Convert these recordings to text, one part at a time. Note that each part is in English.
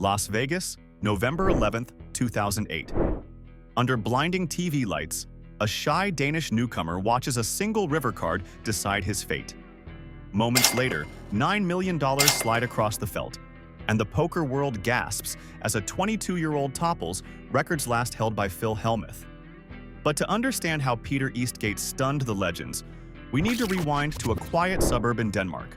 Las Vegas, November 11, 2008. Under blinding TV lights, a shy Danish newcomer watches a single river card decide his fate. Moments later, $9 million slide across the felt, and the poker world gasps as a 22-year-old topples records last held by Phil Hellmuth. But to understand how Peter Eastgate stunned the legends, we need to rewind to a quiet suburb in Denmark.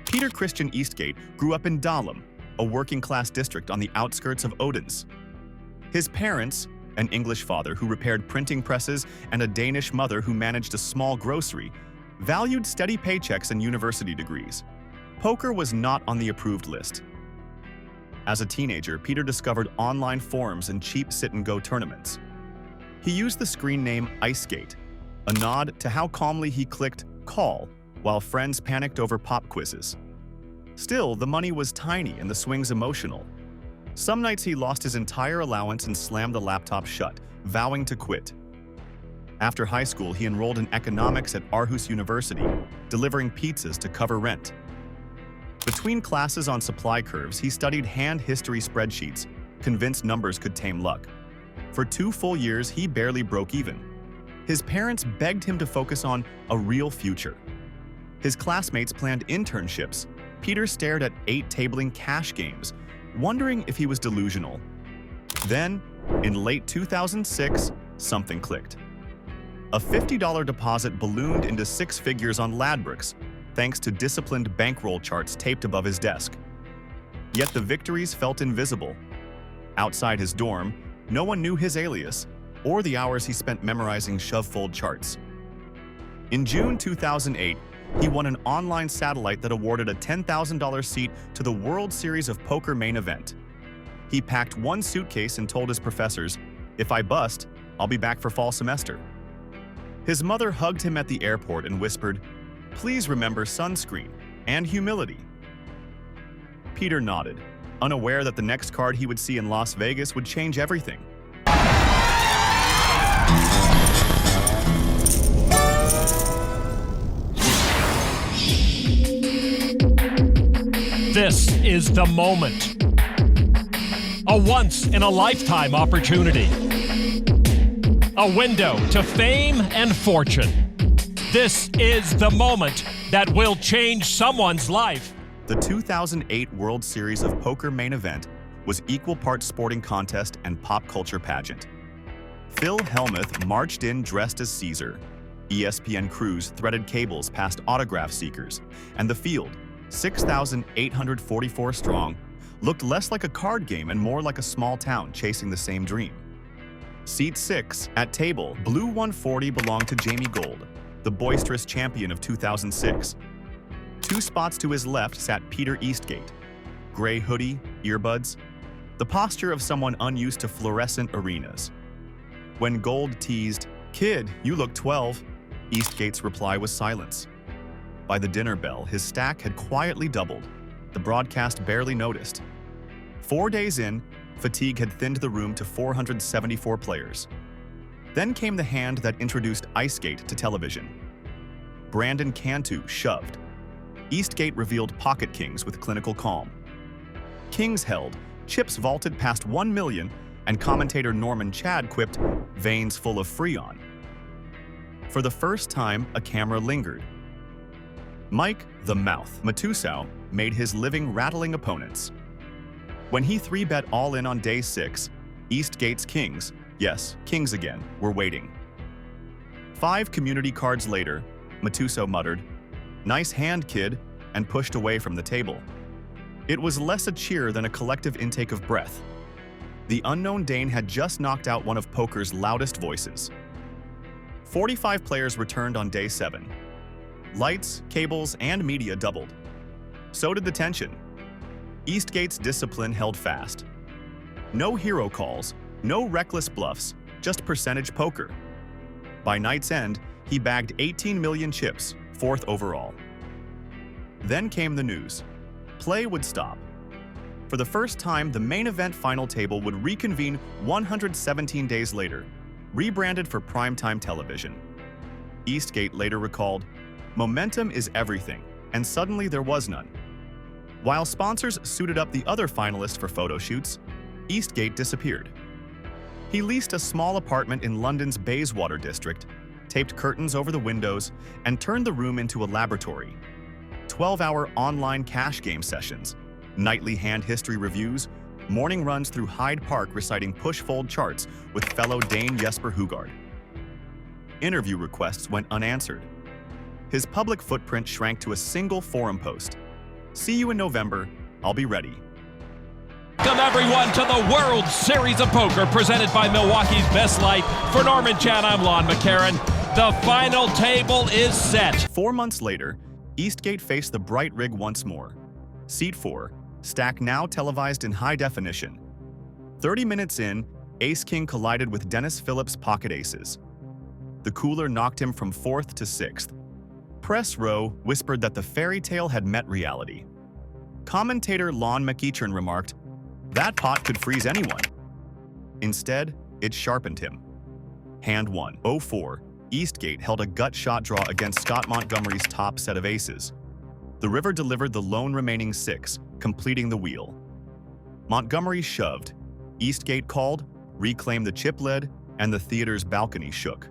Peter Christian Eastgate grew up in Dalum, a working-class district on the outskirts of Odense. His parents, an English father who repaired printing presses and a Danish mother who managed a small grocery, valued steady paychecks and university degrees. Poker was not on the approved list. As a teenager, Peter discovered online forums and cheap sit-and-go tournaments. He used the screen name Iceskate, a nod to how calmly he clicked call while friends panicked over pop quizzes. Still, the money was tiny and the swings emotional. Some nights he lost his entire allowance and slammed the laptop shut, vowing to quit. After high school, he enrolled in economics at Aarhus University, delivering pizzas to cover rent. Between classes on supply curves, he studied hand history spreadsheets, convinced numbers could tame luck. For 2 full years, he barely broke even. His parents begged him to focus on a real future. His classmates planned internships. Peter stared at 8 tabling cash games, wondering if he was delusional. Then, in late 2006, something clicked. A $50 deposit ballooned into 6 figures on Ladbrokes, thanks to disciplined bankroll charts taped above his desk. Yet the victories felt invisible. Outside his dorm, no one knew his alias or the hours he spent memorizing shove-fold charts. In June 2008, he won an online satellite that awarded a $10,000 seat to the World Series of Poker Main Event. He packed 1 suitcase and told his professors, "If I bust, I'll be back for fall semester." His mother hugged him at the airport and whispered, "Please remember sunscreen and humility." Peter nodded, unaware that the next card he would see in Las Vegas would change everything. This is the moment. A once-in-a-lifetime opportunity. A window to fame and fortune. This is the moment that will change someone's life. The 2008 World Series of Poker Main Event was equal parts sporting contest and pop culture pageant. Phil Hellmuth marched in dressed as Caesar. ESPN crews threaded cables past autograph seekers, and the field, 6,844 strong, looked less like a card game and more like a small town chasing the same dream. Seat 6, at table, Blue 140 belonged to Jamie Gold, the boisterous champion of 2006. 2 spots to his left sat Peter Eastgate, gray hoodie, earbuds, the posture of someone unused to fluorescent arenas. When Gold teased, "Kid, you look 12," Eastgate's reply was silence. By the dinner bell, his stack had quietly doubled. The broadcast barely noticed. 4 days in, fatigue had thinned the room to 474 players. Then came the hand that introduced Iceskate to television. Brandon Cantu shoved. Eastgate revealed pocket kings with clinical calm. Kings held, chips vaulted past 1 million, and commentator Norman Chad quipped, "Veins full of Freon." For the first time, a camera lingered. Mike, the Mouth, Matusau made his living rattling opponents. When he 3-bet all in on day 6, Eastgate's Kings, yes, Kings again, were waiting. 5 community cards later, Matusau muttered, "Nice hand, kid," and pushed away from the table. It was less a cheer than a collective intake of breath. The unknown Dane had just knocked out one of poker's loudest voices. 45 players returned on day 7. Lights, cables, and media doubled. So did the tension. Eastgate's discipline held fast. No hero calls, no reckless bluffs, just percentage poker. By night's end, he bagged 18 million chips, 4th overall. Then came the news. Play would stop. For the first time, the main event final table would reconvene 117 days later, rebranded for primetime television. Eastgate later recalled, "Momentum is everything, and suddenly there was none." While sponsors suited up the other finalists for photo shoots, Eastgate disappeared. He leased a small apartment in London's Bayswater district, taped curtains over the windows, and turned the room into a laboratory. 12-hour online cash game sessions, nightly hand history reviews, morning runs through Hyde Park reciting push-fold charts with fellow Dane Jesper Hugard. Interview requests went unanswered. His public footprint shrank to a single forum post. "See you in November. I'll be ready." Welcome everyone to the World Series of Poker presented by Milwaukee's Best Light. For Norman Chan, I'm Lon McCarran. The final table is set. 4 months later, Eastgate faced the bright rig once more. Seat 4, stack now televised in high definition. 30 minutes in, Ace-King collided with Dennis Phillips' pocket aces. The cooler knocked him from 4th to 6th. Press row whispered that the fairy tale had met reality. Commentator Lon McEachern remarked, "That pot could freeze anyone." Instead, it sharpened him. Hand 1, 0-4, Eastgate held a gut shot draw against Scott Montgomery's top set of aces. The river delivered the lone remaining 6, completing the wheel. Montgomery shoved. Eastgate called, reclaimed the chip lead, and the theater's balcony shook.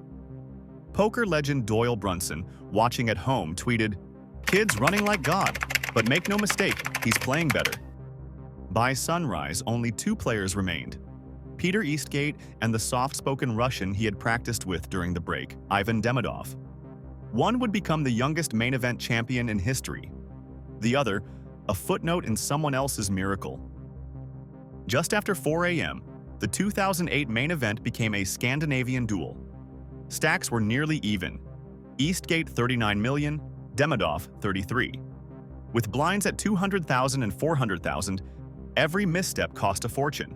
Poker legend Doyle Brunson, watching at home, tweeted, "Kid's running like God, but make no mistake, he's playing better." By sunrise, only 2 players remained: Peter Eastgate and the soft-spoken Russian he had practiced with during the break, Ivan Demidov. One would become the youngest main event champion in history. The other, a footnote in someone else's miracle. Just after 4 a.m., the 2008 main event became a Scandinavian duel. Stacks were nearly even. Eastgate 39 million, Demidov 33. With blinds at 200,000 and 400,000, every misstep cost a fortune.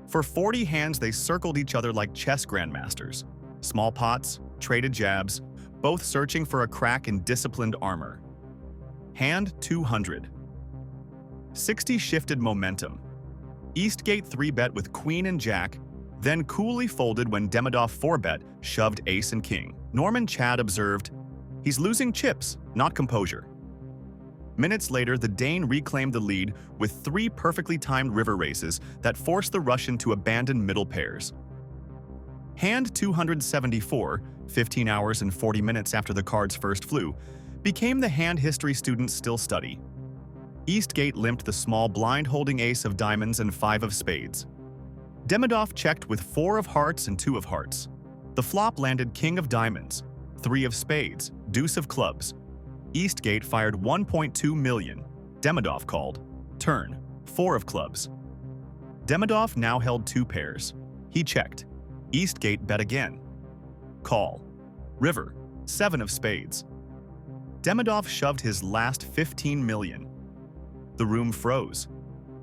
For 40 hands, they circled each other like chess grandmasters. Small pots, traded jabs, both searching for a crack in disciplined armor. Hand 200. 60 shifted momentum. Eastgate 3-bet with queen and jack, then coolly folded when Demidov 4-bet shoved ace and king. Norman Chad observed, "He's losing chips, not composure." Minutes later, the Dane reclaimed the lead with 3 perfectly timed river races that forced the Russian to abandon middle pairs. Hand 274, 15 hours and 40 minutes after the cards first flew, became the hand history students still study. Eastgate limped the small blind holding ace of diamonds and 5 of spades. Demidov checked with 4 of hearts and 2 of hearts. The flop landed king of diamonds, 3 of spades, deuce of clubs. Eastgate fired 1.2 million. Demidov called. Turn, 4 of clubs. Demidov now held 2 pairs. He checked. Eastgate bet again. Call. River, 7 of spades. Demidov shoved his last 15 million. The room froze.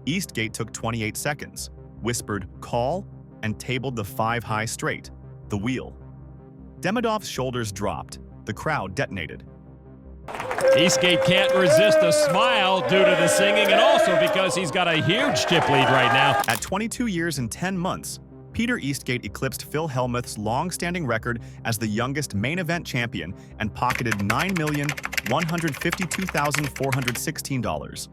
Eastgate took 28 seconds, whispered call, and tabled the 5 high straight, the wheel. Demidov's shoulders dropped. The crowd detonated. Eastgate can't resist a smile due to the singing and also because he's got a huge chip lead right now. At 22 years and 10 months, Peter Eastgate eclipsed Phil Hellmuth's long-standing record as the youngest main event champion and pocketed $9,152,416.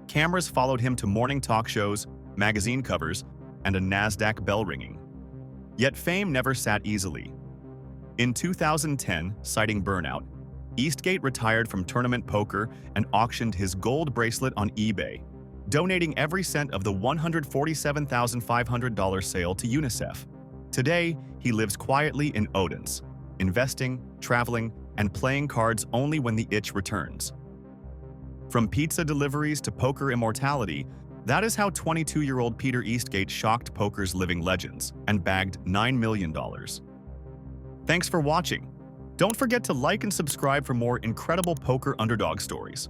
Cameras followed him to morning talk shows, magazine covers, and a NASDAQ bell ringing. Yet fame never sat easily. In 2010, citing burnout, Eastgate retired from tournament poker and auctioned his gold bracelet on eBay, donating every cent of the $147,500 sale to UNICEF. Today, he lives quietly in Odense, investing, traveling, and playing cards only when the itch returns. From pizza deliveries to poker immortality, that is how 22-year-old Peter Eastgate shocked poker's living legends and bagged $9 million. Thanks for watching. Don't forget to like and subscribe for more incredible poker underdog stories.